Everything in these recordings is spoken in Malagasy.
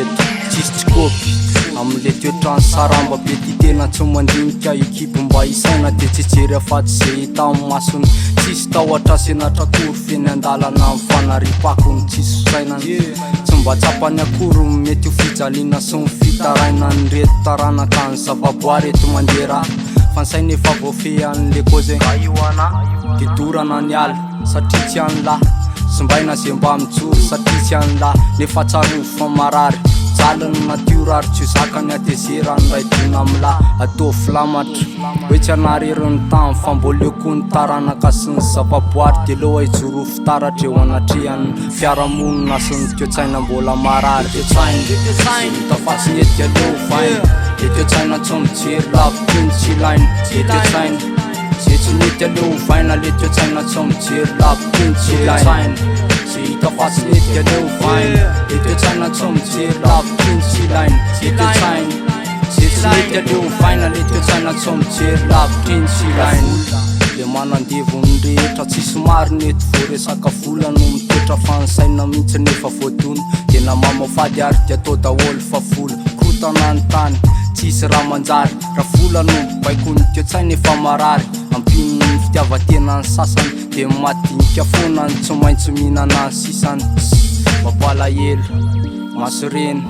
eto tsisy tsikôpy amle toetrany saramba be ty tena tsy mandinika ekipy mba isaina de tsy jery afaty zay hita amin'ny masony tsisy tahotra senatrakory feny andalana mifanaripako ny tsisy sainany tsy mba tsapany akory mety ho fijaliana sy ny fitaraina ny reto taranaka ny zavaboary eto mandera fansainy efa voafeha an'le koze mba io ana de dorana ny ala satria tsy any lahy sombaina zay mba mijoro satria tsy any lahy nefa tsarovy fa marary jalany natiorary tsy ho zakany atezerany ray dona amila atao filamatra hoe tsy anareriny tany fa mboleoko ny taranaka sy ny zavaboary de leo hijoro fitaratra eo anatrehan'ny fiarahamonina sy ny toe-tsaina mbola marary tafatsiny eto aleo vaina de toe-tsaina tsy mijery lavitiny tsy ilainy de toe-tsaina zay tsy mety aleo vaina le toe-tsaina tsy mijery lavitiny tsy ilainy zay hita fatsiny eto aleo vaina le toe-tsaina tsy mijery lavitiny tsy ilainy de toe-tsaina zay tsy mety aleo vaina le toe-tsaina tsy mijery lavitiny tsy ilainy le manandevo ny rehetra tsisy mariny eto voaresaka vola no mitoetra fansaina mihitsy nefa voadona de namamafady ary de atao daholo fa vola krotana ny tany tsisy raha manjary raha vola no baiko ny toe-tsaina efa marary ampinony fitiavatena ny sasany de madinika fonany tsy maintsy mihinana ny sisany mampalahelo masoreny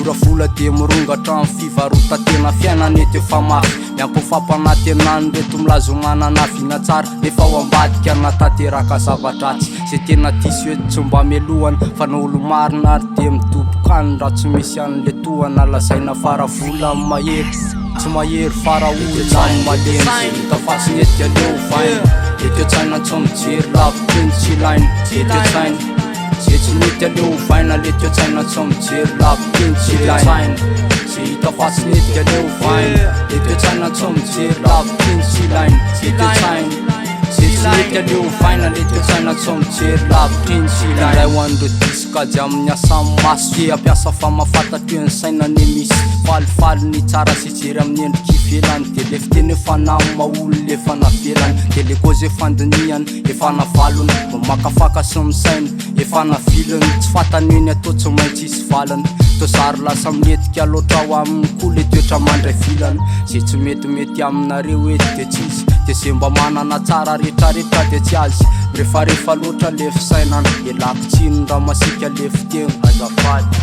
ora vola de mirongatra amin'ny fivarotatena fiainana eto efa mafy miampo fampanantenany reto milazo manana vina tsara nefa ao ambadika natateraka zavatratsy zay tena diso eto tsy mba melohany fa n'olo marina ary de mitobokany raha tsy misy an'le tohana lazaina faravola amin'ny mahery tsy mahery faraolona amin'ny malemy tafatsiny eto aleo vaina de toe-tsaina tsy mijery lavitiny tsy ilainy de toe-tsaina zay tsy mety aleo vaina le toe-tsaina tsy mijery lavitiny tsy ilainy zay hita fatsiny eto aleo vaina le toe-tsaina tsy mijery lavitiny tsy ilainy de toe-tsaina zay tsy mety aleo vaina le toe-tsaina tsy mijery lavitiny tsy ilainy ray ho an'ireo disikajy amin'ny asany maso de ampiasa famafantatra hoe ny sainany misy falifaly ny tsara sy jery amin'ny endriky ivelany de le fiteny efa namaolona efa navelany de le kozy efa ndinihany efa navalony mamakafaka sy misaina efa navilony tsy fantany hoe ny atao tsy maintsy isy valany tozary lasa minetika loatra ho aminy koa le toetra mandray vilany zay tsy metimety aminareo eto de tsisy de zay mba manana tsara rehetrarehetra de tsy azy rehefarehefa loatra le fisainana de lakitsiny raha masika le fiteny azafady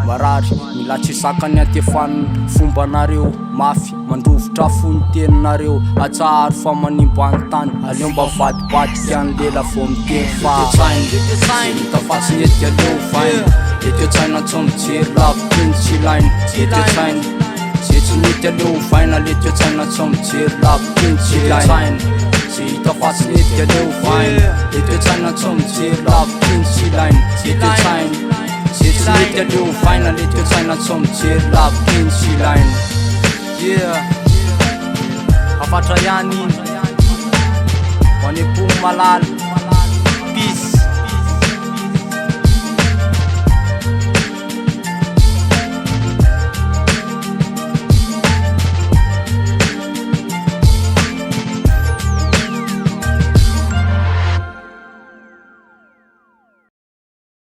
marary milatry zakany atefany fombanareo mafy mandrovitra fony teninareo atsahary fa manimba ny tany aleo mba vadibadika ny lela vo miteny fa tafatsiny eto aleo vaina de toe-tsaina tsy mijery lavitiny tsy ilainy de toe-tsaina zay tsy mety aleo vaina le toe-tsaina tsy mijery lavitiny tsy ilainy zay hita fatsiny eto aleo vaina le toe-tsaina tsy mijery lavitiny tsy ilainy de toe-tsaina zay tsy mety aleo vaina le toe-tsaina tsy mijery lavitiny tsy ilainy afatra ihany iny ho anepo malala